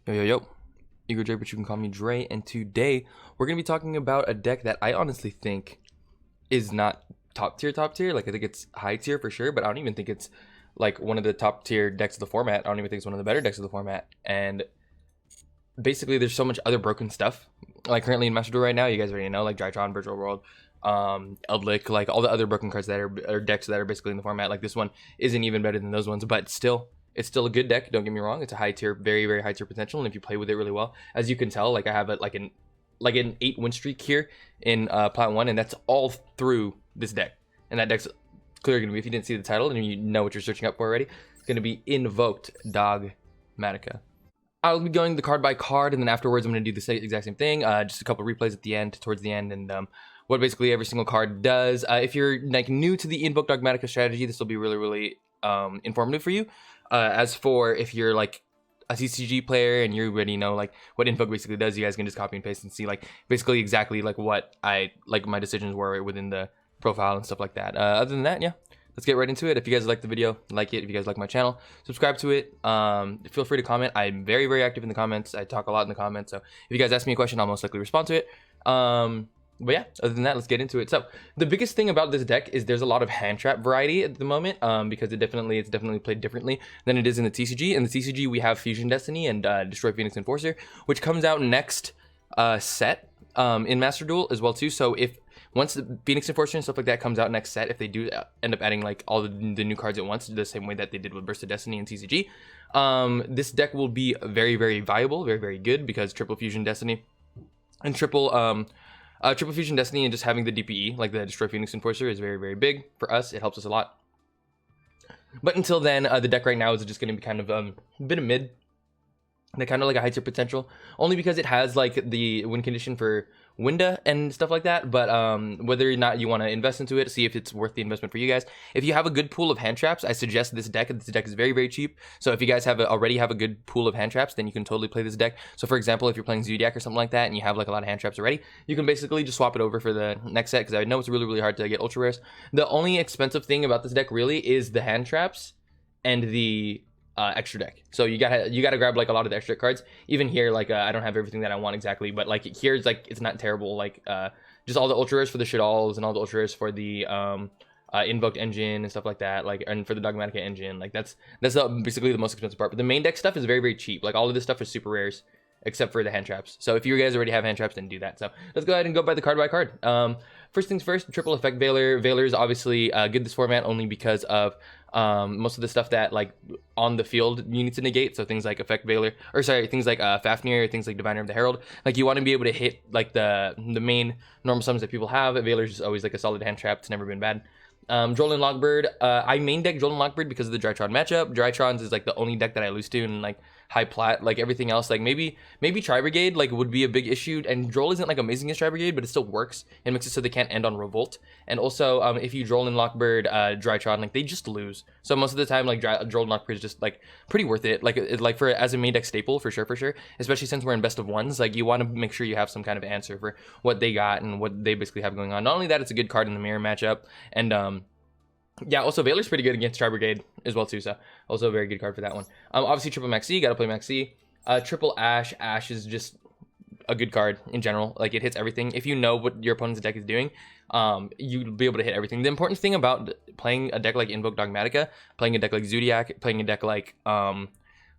Yo, Igor Dre, but you can call me Dre, and today we're going to be talking about a deck that I honestly think is not top tier, like I think it's high tier for sure, but I don't even think it's like one of the top tier decks of the format. I don't even think it's one of the better decks of the format, and basically there's so much other broken stuff, like currently in Master Duel right now, you guys already know, like Drytron, Virtual World, Eldlick, like all the other broken cards that are decks that are basically in the format. Like this one isn't even better than those ones, but still, it's still a good deck. Don't get me wrong. It's a high tier, very, very high tier potential. And if you play with it really well, as you can tell, like I have like an 8 win streak here in Plat 1, and that's all through this deck. And that deck's clearly going to be, if you didn't see the title and you know what you're searching up for already, it's going to be Invoked Dogmatica. I'll be going the card by card, and then afterwards I'm going to do the exact same thing. Just a couple replays at the end, towards the end, and what basically every single card does. If you're like new to the Invoked Dogmatica strategy, this will be really, really informative for you. As for if you're like a CCG player and you already know like what Invoke basically does, you guys can just copy and paste and see like basically exactly like what my decisions were within the profile and stuff like that. Other than that, yeah, let's get right into it. If you guys like the video, like it. If you guys like my channel, subscribe to it. Feel free to comment. I'm very, very active in the comments. I talk a lot in the comments, so if you guys ask me a question, I'll most likely respond to it. But yeah, other than that, let's get into it. So the biggest thing about this deck is there's a lot of hand trap variety at the moment, because it's definitely played differently than it is in the TCG. In the TCG, we have Fusion Destiny and Destroy Phoenix Enforcer, which comes out next set in Master Duel as well too. So if once the Phoenix Enforcer and stuff like that comes out next set, if they do end up adding like all the new cards at once, the same way that they did with Burst of Destiny and TCG, this deck will be very, very viable, very, very good, because triple Fusion Destiny and triple Fusion Destiny and just having the DPE, like the Destroy Phoenix Enforcer, is very, very big for us. It helps us a lot. But until then, the deck right now is just going to be kind of a bit of mid. They kind of like a high tier potential, only because it has like the win condition for Winda and stuff like that. But whether or not you want to invest into it, see if it's worth the investment for you guys. If you have a good pool of hand traps, I suggest this deck. This deck is very, very cheap. So if you guys already have a good pool of hand traps, then you can totally play this deck. So for example, if you're playing Zodiac or something like that, and you have like a lot of hand traps already, you can basically just swap it over for the next set, because I know it's really, really hard to get ultra rares. The only expensive thing about this deck really is the hand traps and the extra deck. So you gotta grab like a lot of the extra cards. Even here, like I don't have everything that I want exactly, but like here's like it's not terrible. Like just all the ultra rares for the Shaddolls and all the ultra rares for the invoked engine and stuff like that, like, and for the Dogmatica engine. Like that's basically the most expensive part. But the main deck stuff is very, very cheap. Like all of this stuff is super rares, except for the hand traps. So if you guys already have hand traps, then do that. So let's go ahead and go by the card by card. First things first, triple effect Veiler. Veiler is obviously good this format only because of most of the stuff that like on the field you need to negate. So things like effect Veiler, or sorry, things like Fafnir, things like Diviner of the Herald. Like you want to be able to hit like the main normal summons that people have. Veiler's just always like a solid hand trap. It's never been bad. Droll and Logbird. I main deck Droll and Logbird because of the Drytron matchup. Drytrons is like the only deck that I lose to in like high plat. Like everything else, like maybe Tri Brigade like would be a big issue, and Droll isn't like amazing as Tri Brigade, but it still works and makes it so they can't end on Revolt. And also if you Droll and Logbird Drytron, like they just lose. So most of the time like Droll and Logbird is just like pretty worth it, like for as a main deck staple for sure, especially since we're in best of ones. Like you want to make sure you have some kind of answer for what they got and what they basically have going on. Not only that, it's a good card in the mirror matchup, and yeah, also Veiler's pretty good against Tri Brigade as well too, so also a very good card for that one. Obviously triple Maxi, gotta play Maxi. Triple Ash. Ash is just a good card in general. Like it hits everything. If you know what your opponent's deck is doing, you'll be able to hit everything. The important thing about playing a deck like Invoked Dogmatica, playing a deck like Zodiac, playing a deck like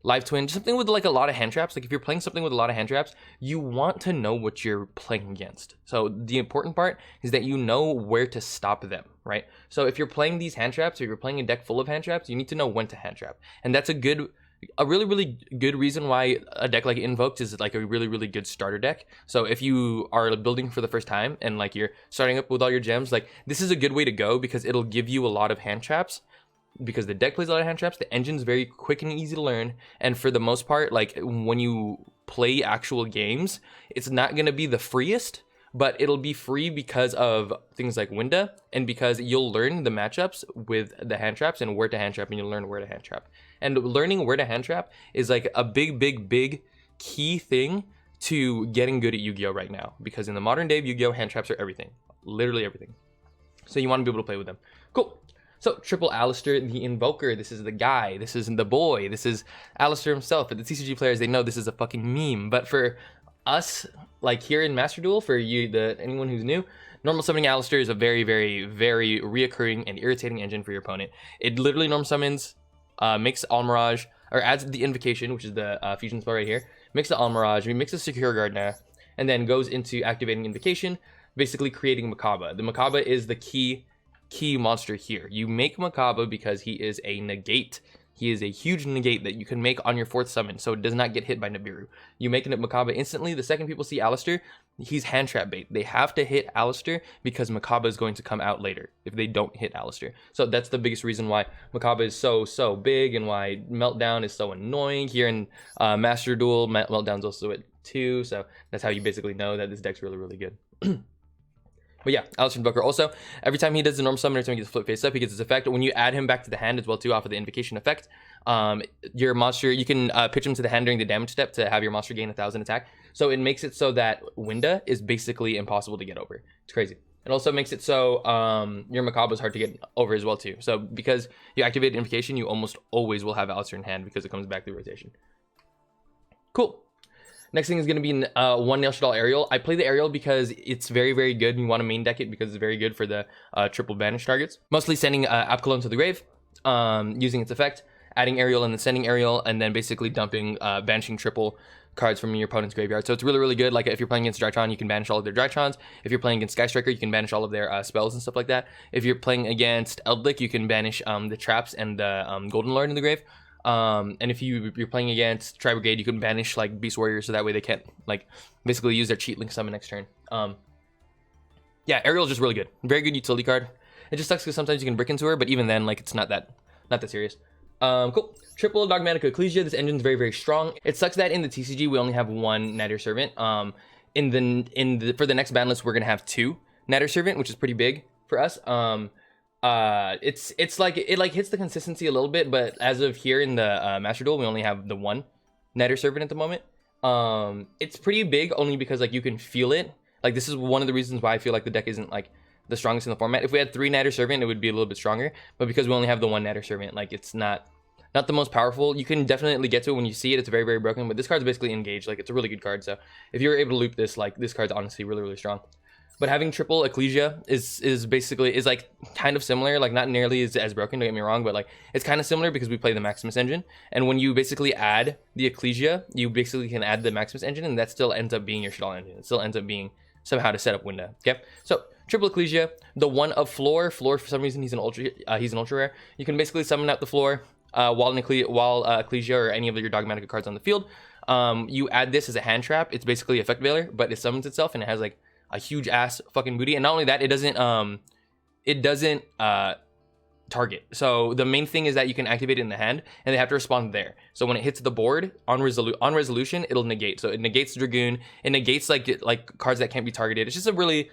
Live Twin, something with like a lot of hand traps. Like if you're playing something with a lot of hand traps, you want to know what you're playing against. So the important part is that you know where to stop them, right? So if you're playing these hand traps, or if you're playing a deck full of hand traps, you need to know when to hand trap. And that's a really, really good reason why a deck like Invoked is like a really, really good starter deck. So if you are building for the first time and like you're starting up with all your gems, like this is a good way to go, because it'll give you a lot of hand traps. Because the deck plays a lot of hand traps, the engine's very quick and easy to learn, and for the most part, like when you play actual games, it's not going to be the freest, but it'll be free because of things like Winda, and because you'll learn the matchups with the hand traps and where to hand trap, and you'll learn where to hand trap. And learning where to hand trap is like a big key thing to getting good at Yu-Gi-Oh right now, because in the modern day of Yu-Gi-Oh, hand traps are everything, literally everything. So you want to be able to play with them. Cool. So triple Alistair, the Invoker. This is the guy. This is the boy. This is Alistair himself. But the TCG players, they know this is a fucking meme. But for us, like here in Master Duel, for you, anyone who's new, normal summoning Alistair is a very, very, very reoccurring and irritating engine for your opponent. It literally normal summons, makes Almirage, or adds the Invocation, which is the fusion spell right here, makes the Almirage, makes a Secure Gardener, and then goes into activating Invocation, basically creating Makaba. The Makaba is the key monster here. You make Makaba because he is a negate. He is a huge negate that you can make on your 4th summon, so it does not get hit by Nibiru. You make it Makaba instantly. The second people see Alistair, he's hand trap bait. They have to hit Alistair because Makaba is going to come out later if they don't hit Alistair. So that's the biggest reason why Makaba is so big and why Meltdown is so annoying. Here in Master Duel, Meltdown's also at 2, so that's how you basically know that this deck's really, really good. But yeah, Alistair Invoker. Also, every time he does the normal summon, every time he gets flip face up, he gets his effect. When you add him back to the hand as well too, off of the Invocation effect, your monster, you can pitch him to the hand during the damage step to have your monster gain 1000 attack. So it makes it so that Winda is basically impossible to get over. It's crazy. It also makes it so your Makaba is hard to get over as well too. So because you activate Invocation, you almost always will have Alistair in hand because it comes back through rotation. Cool. Next thing is going to be one Nail Shaddoll Aerial. I play the Aerial because it's very, very good. And you want to main deck it because it's very good for the triple banish targets. Mostly sending Apkalone to the grave, using its effect, adding Aerial and then sending Aerial, and then basically dumping, banishing triple cards from your opponent's graveyard. So it's really, really good. Like if you're playing against Drytron, you can banish all of their Drytrons. If you're playing against Sky Striker, you can banish all of their spells and stuff like that. If you're playing against Eldlik, you can banish the traps and the Golden Lord in the grave. And if you're playing against Tri Brigade, you can banish like Beast Warrior, so that way they can't like basically use their cheat link summon next turn. Yeah, Aerial is just really good, very good utility card. It just sucks because sometimes you can brick into her, but even then, like it's not that serious. Cool. Triple Dogmatica Ecclesia. This engine's very, very strong. It sucks that in the TCG we only have one Nadir Servant. For the next ban list we're gonna have 2 Nadir Servant, which is pretty big for us. It's like it like hits the consistency a little bit, but as of here in the Master Duel, we only have the 1 Nadir Servant at the moment. It's pretty big only because like you can feel it. Like this is one of the reasons why I feel like the deck isn't like the strongest in the format. If we had 3 Nadir Servant, it would be a little bit stronger, but because we only have the 1 Nadir Servant, like it's not the most powerful. You can definitely get to it when you see it. It's very, very broken, but this card's basically engaged. Like it's a really good card. So if you're able to loop this, like this card's honestly really, really strong. But having triple Ecclesia is basically like kind of similar, like not nearly as broken, don't get me wrong, but like it's kind of similar because we play the Maximus engine. And when you basically add the Ecclesia, you basically can add the Maximus engine, and that still ends up being your Shaddoll engine. It still ends up being somehow to set up Winda. Okay, so triple Ecclesia, the 1 of floor for some reason he's an ultra rare. You can basically summon out the floor while Ecclesia or any of your Dogmatica cards on the field. You add this as a hand trap. It's basically Effect Veiler, but it summons itself and it has like a huge ass fucking booty. And not only that, it doesn't target. So the main thing is that you can activate it in the hand and they have to respond there. So when it hits the board on resolution, it'll negate. So it negates Dragoon, it negates like cards that can't be targeted. It's just a really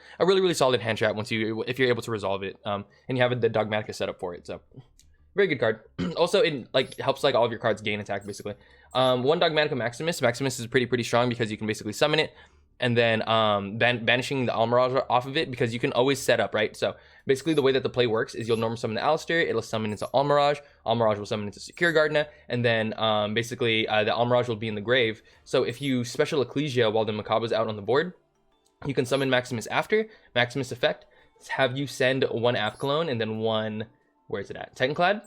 solid hand trap if you're able to resolve it. And you have the Dogmatica set up for it. So very good card. Also, it like helps like all of your cards gain attack basically. 1 Dogmatica Maximus. Maximus is pretty strong because you can basically summon it and then banishing the Almirage off of it, because you can always set up, right? So basically the way that the play works is you'll normal summon the Alistair, it'll summon into Almirage will summon into Secure Gardener, and then basically the Almirage will be in the grave. So if you special Ecclesia while the Makaba's out on the board, you can summon Maximus after, Maximus effect, have you send 1 Apkalone and then 1, where is it at? Titanclad?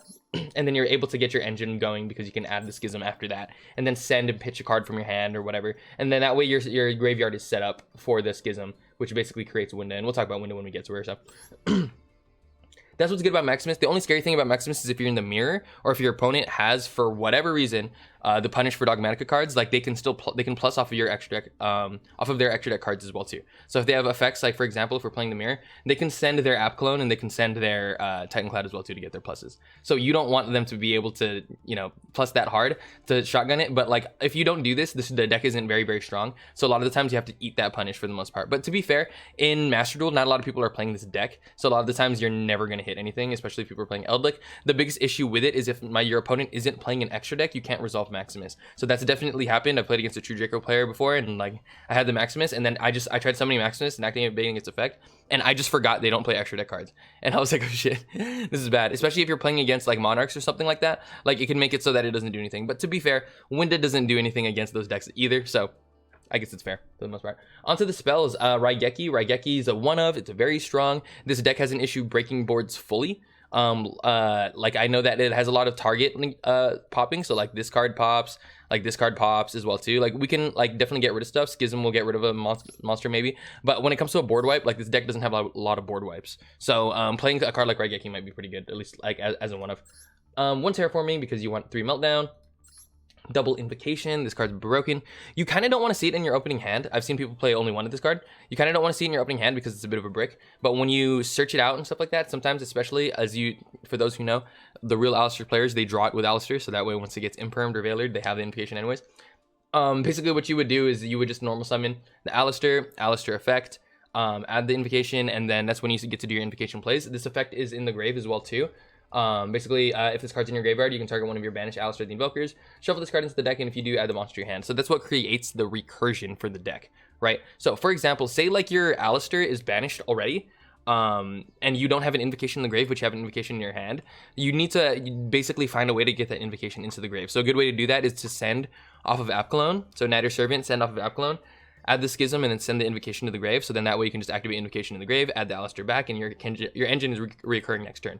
And then you're able to get your engine going because you can add the Schism after that, and then send and pitch a card from your hand or whatever, and then that way your graveyard is set up for the Schism, which basically creates Winda, and we'll talk about Winda when we get to her. So that's what's good about Maximus. The only scary thing about Maximus is if you're in the mirror, or if your opponent has, for whatever reason, the punish for Dogmatica cards, like they can plus off of your extra deck, off of their extra deck cards as well too. So if they have effects, like for example, if we're playing the mirror, they can send their Apkalone and they can send their Titanclad as well too to get their pluses. So you don't want them to be able to, plus that hard to shotgun it. But like if you don't do this, the deck isn't very strong. So a lot of the times you have to eat that punish for the most part. But to be fair, in Master Duel, not a lot of people are playing this deck. So a lot of the times you're never going to hit anything, especially if people are playing Eldlik. The biggest issue with it is if your opponent isn't playing an extra deck, you can't resolve Maximus. So that's definitely happened. I played against a true Draco player before, and like I had the Maximus, and then I tried summoning Maximus and activating its effect, and I just forgot they don't play extra deck cards, and I was like, oh shit, this is bad. Especially if you're playing against like Monarchs or something like that. Like it can make it so that it doesn't do anything. But to be fair, Winda doesn't do anything against those decks either, so I guess it's fair for the most part. Onto the spells, Raigeki. Raigeki is a one of. It's a very strong. This deck has an issue breaking boards fully. Like I know that it has a lot of target popping, so like this card pops, like this card pops as well too. Like we can like definitely get rid of stuff. Schism will get rid of a monster maybe, but when it comes to a board wipe, like this deck doesn't have a lot of board wipes. So playing a card like Raigeki might be pretty good, at least like as a one of. One terraforming because you want 3 Meltdown. Double Invocation. This card's broken. You kind of don't want to see it in your opening hand. I've seen people play only one of this card. You kind of don't want to see it in your opening hand because it's a bit of a brick. But when you search it out and stuff like that, sometimes, especially for those who know, the real Alistair players, they draw it with Alistair. So that way, once it gets impermed or veilered, they have the invocation anyways. Basically, what you would do is you would just normal summon the Alistair effect, add the invocation, and then that's when you get to do your invocation plays. This effect is in the grave as well too. Basically, if this card's in your graveyard, you can target one of your banished Alistair the Invokers, shuffle this card into the deck, and if you do, add the monster to your hand. So that's what creates the recursion for the deck, right? So for example, say like your Alistair is banished already, and you don't have an invocation in the grave, but you have an invocation in your hand. You need to basically find a way to get that invocation into the grave. So a good way to do that is to send off of Apcalone. So Nadir Servant, send off of Apcalone, add the Schism, and then send the invocation to the grave. So then that way you can just activate invocation in the grave, add the Alistair back, and your engine is reoccurring next turn.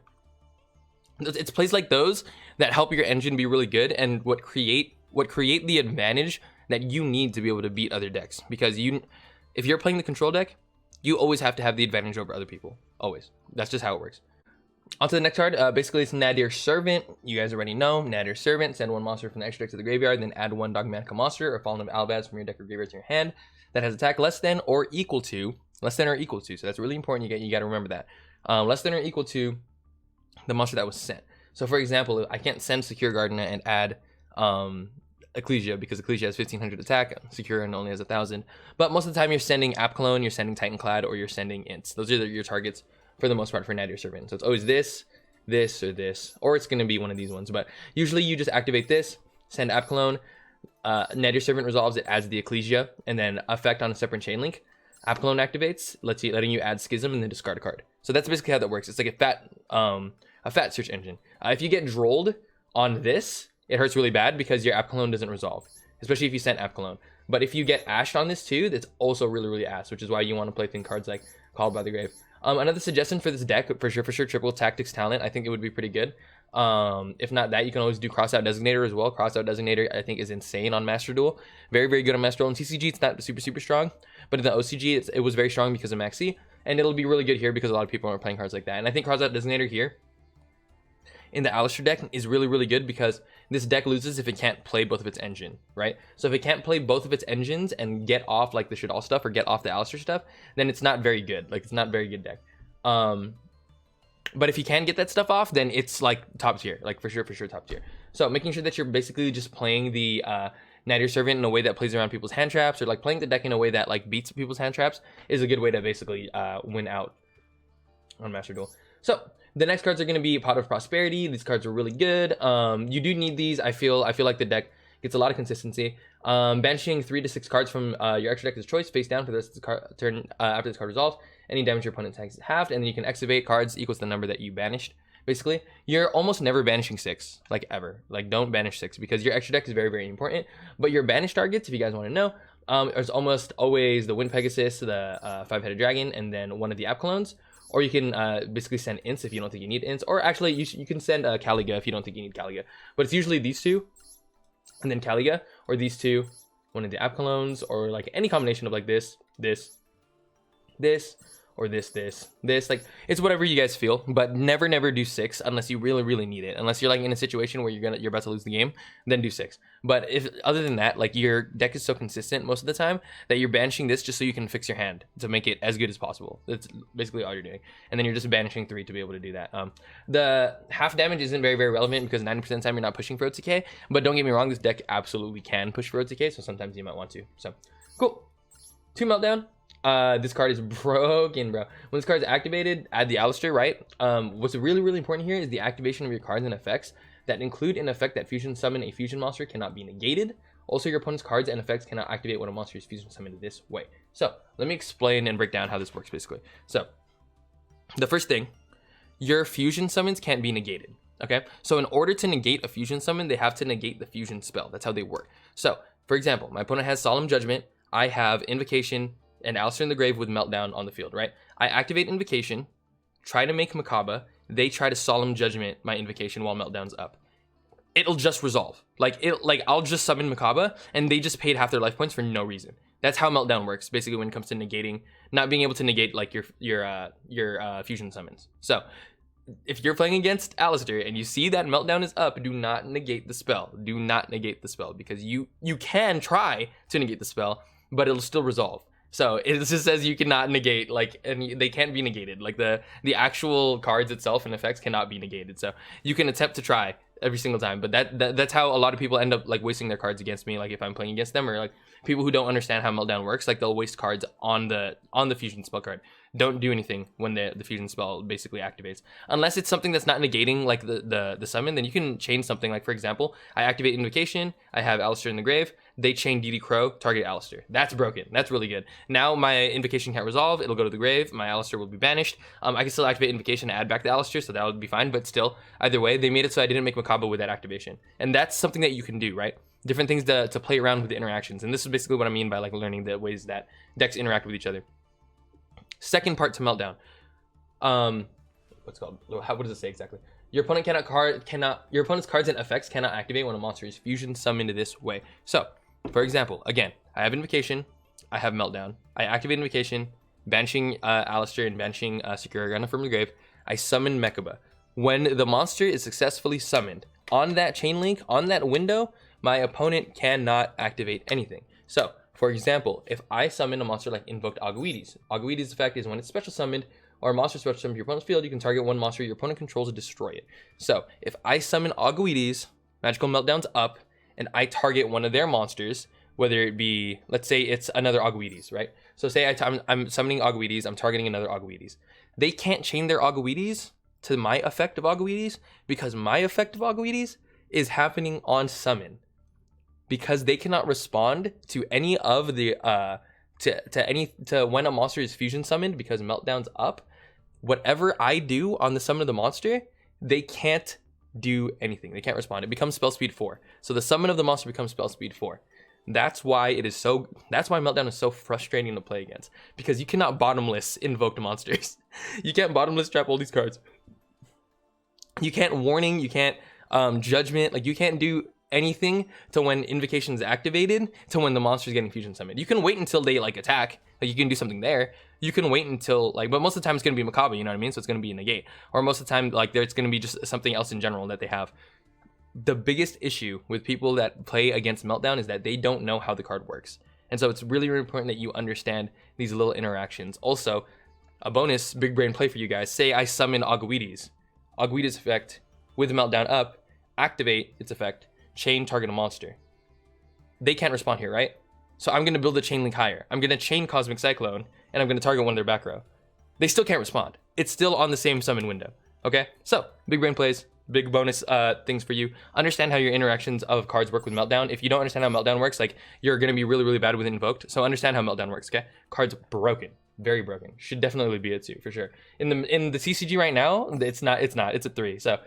It's plays like those that help your engine be really good and what create the advantage that you need to be able to beat other decks. Because if you're playing the control deck, you always have to have the advantage over other people. Always. That's just how it works. On to the next card. Basically, it's Nadir Servant. You guys already know. Nadir Servant. Send 1 monster from the extra deck to the graveyard, then add 1 Dogmatica monster or Fallen of Albaz from your deck or graveyard to your hand that has attack less than or equal to. So that's really important. You got to remember that. Less than or equal to the monster that was sent. So for example, I can't send Secure Gardener and add Ecclesia because Ecclesia has 1500 attack, Secure and only has 1000. But most of the time you're sending Apcalone, you're sending Titanclad, or you're sending Ints. Those are your targets for the most part for Nadir Servant. So it's always this, or it's going to be one of these ones. But usually you just activate this, send Apcalone, Nadir Servant resolves it as the Ecclesia, and then effect on a separate chain link. Apcalone activates, letting you add Schism and then discard a card. So that's basically how that works. It's like a fat search engine. If you get drolled on this, it hurts really bad because your Apcalone doesn't resolve, especially if you sent Apcalone. But if you get ashed on this too, that's also really, really ass, which is why you want to play thin cards like Called by the Grave. Another suggestion for this deck, for sure, triple Tactics Talent. I think it would be pretty good. If not that, you can always do Crossout Designator as well. Crossout Designator, I think, is insane on Master Duel. Very, very good on Master Duel. In TCG, it's not super, super strong. But in the OCG, it was very strong because of Maxi. And it'll be really good here because a lot of people aren't playing cards like that. And I think Crossout Designator here in the Alistair deck is really, really good because this deck loses if it can't play both of its engine, right? So if it can't play both of its engines and get off like the Shaddoll stuff or get off the Alistair stuff, then it's not very good. Like, it's not a very good deck. But if you can get that stuff off, then it's like top tier, like for sure top tier. So making sure that you're basically just playing the Nadir Servant in a way that plays around people's hand traps, or like playing the deck in a way that like beats people's hand traps is a good way to basically win out on Master Duel. So the next cards are going to be Pot of Prosperity. These cards are really good. You do need these. I feel like the deck gets a lot of consistency. Banishing 3 to 6 cards from your extra deck is choice, face down for the rest of the turn after this card resolves. Any damage your opponent takes is halved, and then you can activate cards equals the number that you banished. Basically, you're almost never banishing 6, like ever. Like, don't banish 6 because your extra deck is very, very important. But your banished targets, if you guys want to know, is almost always the Wind Pegasus, the 5-headed dragon, and then one of the Apcalones. Or you can basically send Ints if you don't think you need Ints. Or actually, you can send Caliga if you don't think you need Caliga. But it's usually these two, and then Caliga, or these two, one of the Apcalones, or like any combination of like this, or this. Like, it's whatever you guys feel, but never do 6 unless you really, really need it. Unless you're like in a situation where you're about to lose the game, then do 6. But if other than that, like, your deck is so consistent most of the time that you're banishing this just so you can fix your hand to make it as good as possible. That's basically all you're doing. And then you're just banishing 3 to be able to do that. The half damage isn't very, very relevant because 90% of the time you're not pushing for OTK. But don't get me wrong, this deck absolutely can push for OTK, so sometimes you might want to. So, cool. 2 Meltdown. This card is broken, bro. When this card is activated, add the Alistair, right? What's really, really important here is the activation of your cards and effects that include an effect that fusion summon a fusion monster cannot be negated. Also, your opponent's cards and effects cannot activate when a monster is fusion summoned this way. So let me explain and break down how this works basically. So the first thing, your fusion summons can't be negated. Okay, so in order to negate a fusion summon, they have to negate the fusion spell. That's how they work. So for example, my opponent has Solemn Judgment. I have Invocation and Alistair in the Grave with Meltdown on the field, right? I activate Invocation, try to make Makaba. They try to Solemn Judgment my Invocation while Meltdown's up. It'll just resolve. Like I'll just summon Makaba, and they just paid half their life points for no reason. That's how Meltdown works, basically, when it comes to negating, not being able to negate like your fusion summons. So if you're playing against Alistair and you see that Meltdown is up, do not negate the spell. Do not negate the spell, because you can try to negate the spell, but it'll still resolve. So it just says you cannot negate, like, and they can't be negated. Like the actual cards itself and effects cannot be negated. So you can attempt to try every single time, but that's how a lot of people end up like wasting their cards against me. Like if I'm playing against them, or like people who don't understand how Meltdown works, like they'll waste cards on the fusion spell card. Don't do anything when the fusion spell basically activates, unless it's something that's not negating like the summon. Then you can chain something. Like for example, I activate Invocation, I have Alistair in the Grave, they chain DD Crow, target Alistair. That's broken. That's really good. Now my Invocation can't resolve, it'll go to the grave, my Alistair will be banished. I can still activate Invocation and add back the Alistair, so that would be fine, but still, either way, they made it so I didn't make Makaba with that activation. And that's something that you can do, right? Different things to play around with the interactions. And this is basically what I mean by like learning the ways that decks interact with each other. Second part to Meltdown. What's it called? What does it say exactly? Your opponent your opponent's cards and effects cannot activate when a monster is fusion summoned this way. So, for example, again, I have Invocation, I have Meltdown. I activate Invocation, banishing Alistair and banishing Securagana from the grave. I summon Mekaba. When the monster is successfully summoned, on that chain link, on that window, my opponent cannot activate anything. So, for example, if I summon a monster like Invoked Aguides, Aguides' effect is when it's special summoned, or a monster special summoned to your opponent's field, you can target one monster your opponent controls and destroy it. So, if I summon Aguides, Magical Meltdown's up, and I target one of their monsters, whether it be, let's say it's another Aguides, right? So say I'm summoning Aguides, I'm targeting another Aguides. They can't chain their Aguides to my effect of Aguides, because my effect of Aguides is happening on summon. Because they cannot respond to any of the to when a monster is fusion summoned, because Meltdown's up. Whatever I do on the summon of the monster, they can't do anything. They can't respond. It becomes spell speed 4. So the summon of the monster becomes spell speed 4. That's why Meltdown is so frustrating to play against, because you cannot bottomless invoked monsters. You can't bottomless trap all these cards. You can't warning, you can't judgment, like you can't do anything to when Invocation is activated to when the monster is getting fusion summoned. You can wait until they like attack, like you can do something there. You can wait until like, but most of the time it's going to be Makaba, you know what I mean? So it's going to be a negate, or most of the time like it's going to be just something else in general that they have. The biggest issue with people that play against Meltdown is that they don't know how the card works, and so it's really, really important that you understand these little interactions. Also, a bonus big brain play for you guys: say I summon Aguides effect with Meltdown up, activate its effect, chain target a monster. They can't respond here, right? So I'm going to build a chain link higher. I'm going to chain Cosmic Cyclone, and I'm going to target one of their back row. They still can't respond. It's still on the same summon window. Okay? So, big brain plays, big bonus things for you. Understand how your interactions of cards work with Meltdown. If you don't understand how Meltdown works, like, you're going to be really, really bad with Invoked. So understand how Meltdown works, okay? Card's broken. Very broken. Should definitely be a 2, for sure. In the CCG right now, it's not. It's a 3. So,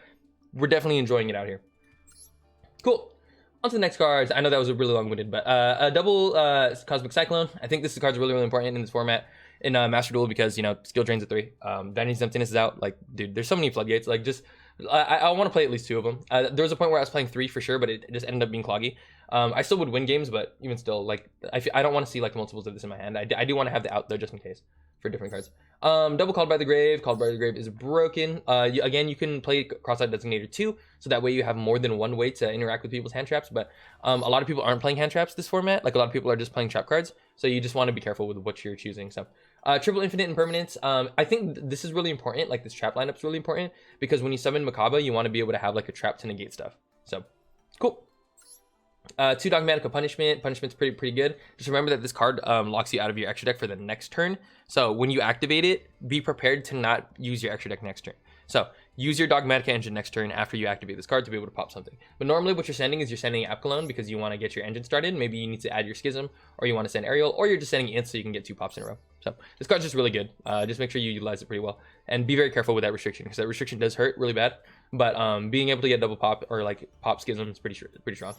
we're definitely enjoying it out here. Cool. On to the next cards. I know that was a really long-winded, but a double Cosmic Cyclone. I think this card's really, really important in this format in Master Duel, because, you know, skill drains a 3. Vanity's Emptiness is out. Like, dude, there's so many floodgates. Like, just, I want to play at least 2 of them. There was a point where I was playing 3 for sure, but it just ended up being cloggy. I still would win games, but even still, like, I don't want to see, like, multiples of this in my hand. I do want to have the out there just in case for different cards. Double Called by the Grave. Called by the Grave is broken. Again, you can play Cross-Eyed Designator 2, so that way you have more than one way to interact with people's hand traps, but a lot of people aren't playing hand traps this format. Like, a lot of people are just playing trap cards, so you just want to be careful with what you're choosing. So, Triple Infinite Impermanence. I think this is really important. Like, this trap lineup's really important, because when you summon Makaba, you want to be able to have, like, a trap to negate stuff. So, cool. 2 Dogmatica Punishment. Punishment's pretty good. Just remember that this card locks you out of your extra deck for the next turn. So when you activate it, be prepared to not use your extra deck next turn. So use your Dogmatica engine next turn after you activate this card to be able to pop something. But normally what you're sending is you're sending App Cologne because you want to get your engine started. Maybe you need to add your Schism, or you want to send Aerial, or you're just sending Int so you can get 2 pops in a row. So this card's just really good. Just make sure you utilize it pretty well. And be very careful with that restriction, because that restriction does hurt really bad. But being able to get double pop or like pop Schism is pretty strong.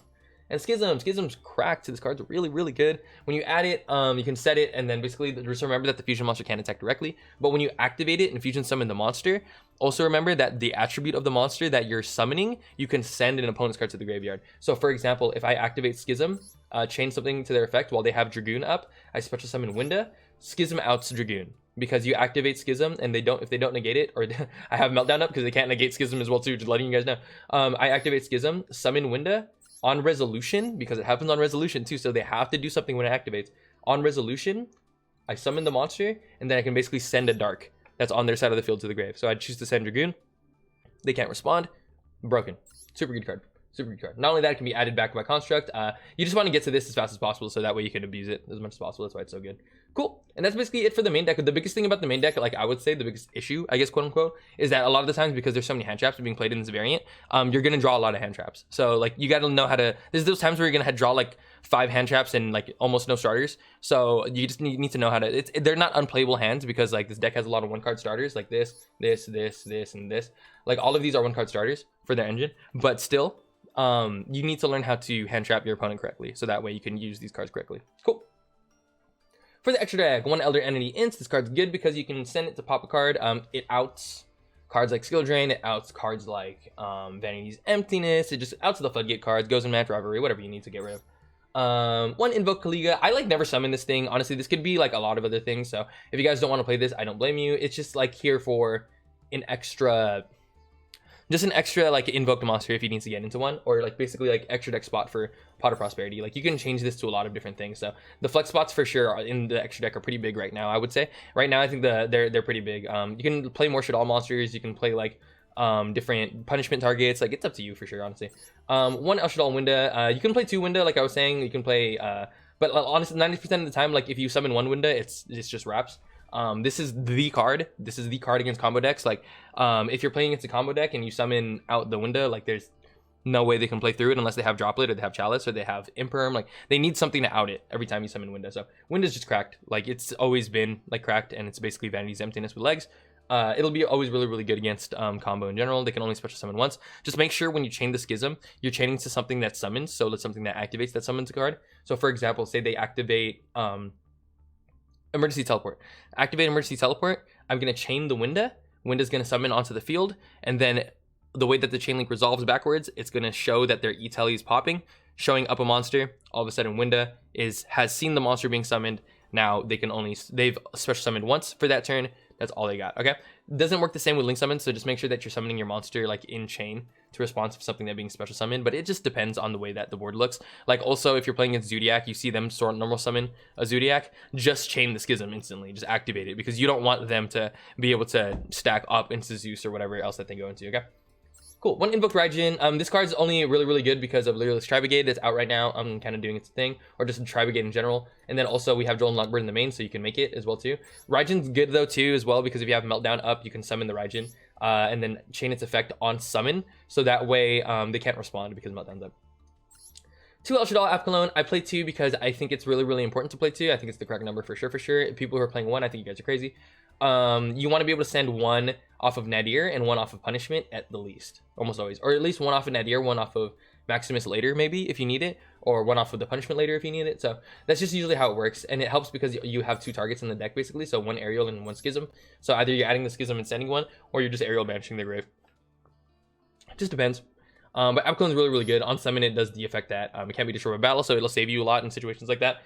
And Schism's cracked, so this card's really, really good. When you add it, you can set it, and then basically just remember that the fusion monster can't attack directly. But when you activate it and fusion summon the monster, also remember that the attribute of the monster that you're summoning, you can send an opponent's card to the graveyard. So for example, if I activate Schism, change something to their effect while they have Dragoon up, I special summon Winda, Schism outs Dragoon. Because you activate Schism and if they don't negate it, or I have Meltdown up because they can't negate Schism as well too, just letting you guys know. I activate Schism, summon Winda, on resolution, because it happens on resolution too, so they have to do something when it activates. On resolution, I summon the monster, and then I can basically send a dark that's on their side of the field to the grave. So I choose to send Dragoon. They can't respond. Broken. Super good card. Super good card. Not only that, it can be added back by construct. You just want to get to this as fast as possible, so that way you can abuse it as much as possible. That's why it's so good. Cool. And that's basically it for the main deck. The biggest thing about the main deck, like I would say the biggest issue, I guess, quote unquote, is that a lot of the times, because there's so many hand traps being played in this variant, you're going to draw a lot of hand traps. So like you got to know how to, there's those times where you're going to draw like 5 hand traps and like almost no starters. So you just need to know how to, they're not unplayable hands, because like this deck has a lot of 1-card starters like this, and this. Like all of these are 1-card starters for their engine, but still, you need to learn how to hand trap your opponent correctly, so that way you can use these cards correctly. Cool. For the extra deck, 1 Elder Entity Ints. This card's good because you can send it to pop a card. It outs cards like Skill Drain. It outs cards like Vanity's Emptiness. It just outs the Floodgate cards, goes in Match Rivalry, whatever you need to get rid of. 1 Invoke Kaliga. I like never summon this thing. Honestly, this could be like a lot of other things. So if you guys don't want to play this, I don't blame you. It's just like here for an extra... just an extra like invoked monster if you need to get into one, or like basically like extra deck spot for Pot of Prosperity. Like you can change this to a lot of different things. So the flex spots for sure in the extra deck are pretty big right now, I would say. Right now I think they're pretty big. You can play more Shaddoll monsters, you can play like different punishment targets. Like it's up to you for sure, honestly. 1 El Shaddoll Winda. You can play 2 Winda, like I was saying. You can play but honestly 90% of the time, like if you summon 1 Winda, it's just wraps. This is the card. This is the card against combo decks. Like, if you're playing against a combo deck and you summon out the window, like there's no way they can play through it unless they have Droplet or they have Chalice or they have Imperm. Like they need something to out it every time you summon Window. So Window's just cracked. Like it's always been like cracked, and it's basically Vanity's Emptiness with legs. It'll be always really, really good against combo in general. They can only special summon once. Just make sure when you chain the Schism, you're chaining to something that summons, so that's something that activates that summons a card. So for example, say they activate Emergency Teleport. Activate Emergency Teleport. I'm going to chain the Winda. Winda's going to summon onto the field. And then the way that the chain link resolves backwards, it's going to show that their E-Tele is popping, showing up a monster. All of a sudden, Winda has seen the monster being summoned. Now they've special summoned once for that turn. That's all they got. Okay. Doesn't work the same with link summons, so just make sure that you're summoning your monster like in chain to respond to something that being special summoned. But it just depends on the way that the board looks. Like also, if you're playing against Zodiac, you see them sort of normal summon a Zodiac, just chain the Schism instantly, just activate it, because you don't want them to be able to stack up into Zeus or whatever else that they go into. Okay. Cool. 1 Invoke Raijin. This card's only really, really good because of Lyrilless Tri-Brigade that's out right now. I'm kind of doing its thing, or just Tri-Brigade in general. And then also we have Joel and Lockbird in the main, so you can make it as well too. Raijin's good though too as well, because if you have Meltdown up, you can summon the Raijin and then chain its effect on summon, so that way they can't respond because Meltdown's up. 2 El Shaddoll App Cologne. I play 2 because I think it's really, really important to play 2. I think it's the correct number for sure, People who are playing 1, I think you guys are crazy. You want to be able to send 1 off of Nadir and 1 off of Punishment at the least, almost always, or at least 1 off of Nadir, 1 off of Maximus later maybe if you need it, or 1 off of the Punishment later if you need it. So that's just usually how it works, and it helps because you have 2 targets in the deck basically, so 1 Aerial and 1 Schism. So either you're adding the Schism and sending 1, or you're just Aerial banishing the grave. It just depends. But App Cologne is really, really good. On summon, it does the effect that it can't be destroyed by battle, so it'll save you a lot in situations like that.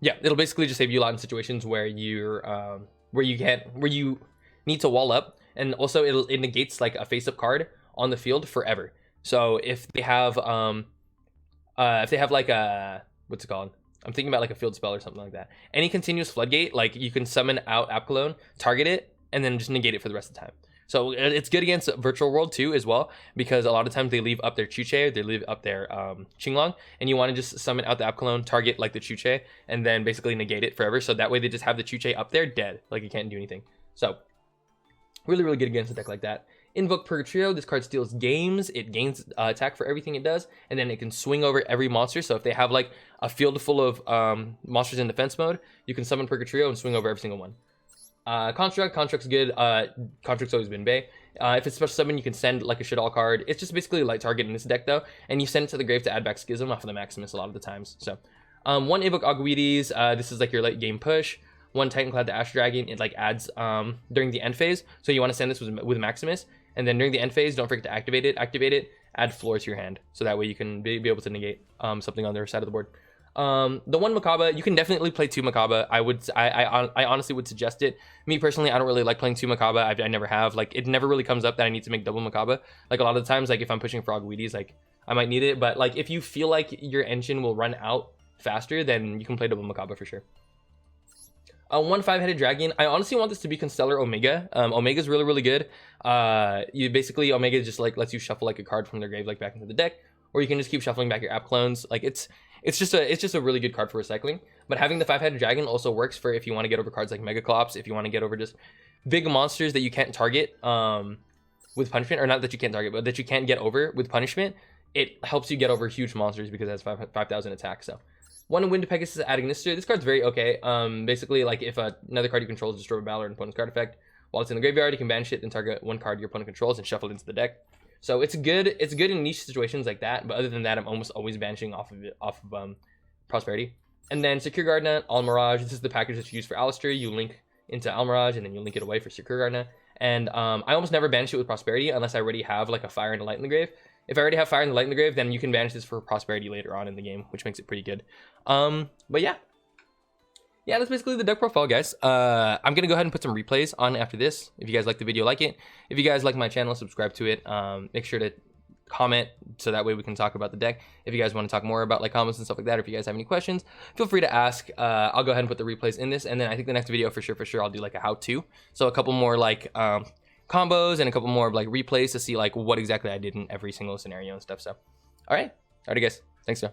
Yeah, it'll basically just save you a lot in situations where you're where you need to wall up, and also it negates like a face-up card on the field forever. So if they have like a, what's it called? I'm thinking about like a field spell or something like that. Any continuous floodgate, like you can summon out App Cologne, target it, and then just negate it for the rest of the time. So it's good against Virtual World too as well, because a lot of times they leave up their Chuche, they leave up their Qinglong, and you want to just summon out the app clone, target like the Chuche, and then basically negate it forever. So that way they just have the Chuche up there dead, like it can't do anything. So really, really good against a deck like that. Invoke Purgatrio, this card steals games. It gains attack for everything it does, and then it can swing over every monster. So if they have like a field full of monsters in defense mode, you can summon Purgatrio and swing over every single one. Construct's good. Construct's always been bae. If it's special summon, you can send like a Shaddoll card. It's just basically a light target in this deck though, and you send it to the grave to add back Schism off of the Maximus a lot of the times. So one Invoke Aguides, this is like your late game push. One Titanclad the Ash Dragon, it like adds during the end phase, so you want to send this with Maximus, and then during the end phase, don't forget to activate it, add floor to your hand, so that way you can be able to negate something on their side of the board. The one Makaba, you can definitely play 2 Makaba. I honestly would suggest it. Me personally, I don't really like playing 2 Makaba. I never have. Like, it never really comes up that I need to make double Makaba. Like, a lot of the times, like, if I'm pushing for Aguides, like, I might need it. But, like, if you feel like your engine will run out faster, then you can play double Makaba for sure. One 5-headed dragon. I honestly want this to be Constellar Omega. Omega is really, really good. You basically, Omega just, like, lets you shuffle, like, a card from their grave, like, back into the deck. Or you can just keep shuffling back your app clones. Like, it's just a really good card for recycling. But having the 5-headed dragon also works for if you want to get over cards like Megaclops, if you want to get over just big monsters that you can't target with punishment, or not that you can't target, but that you can't get over with punishment. It helps you get over huge monsters because it has 5,000 attack. So one Wind Pegasus adding this card's very okay. Basically, like if another card you control is destroyed by battle or an opponent's card effect while it's in the graveyard, you can banish it and target one card your opponent controls and shuffle it into the deck. So it's good in niche situations like that, but other than that, I'm almost always banishing off of Prosperity. And then Secure Gardener, Almirage. This is the package that you use for Alistair. You link into Almirage, and then you link it away for Secure Gardener. And I almost never banish it with Prosperity unless I already have like a Fire and a Light in the grave. If I already have Fire and the Light in the grave, then you can banish this for Prosperity later on in the game, which makes it pretty good. But yeah. Yeah, that's basically the deck profile, guys. I'm going to go ahead and put some replays on after this. If you guys like the video, like it. If you guys like my channel, subscribe to it. Make sure to comment so that way we can talk about the deck. If you guys want to talk more about like comments and stuff like that, or if you guys have any questions, feel free to ask. I'll go ahead and put the replays in this. And then I think the next video for sure, I'll do like a how-to. So a couple more like combos and a couple more like replays to see like what exactly I did in every single scenario and stuff. So, alrighty guys. Thanks, Joe.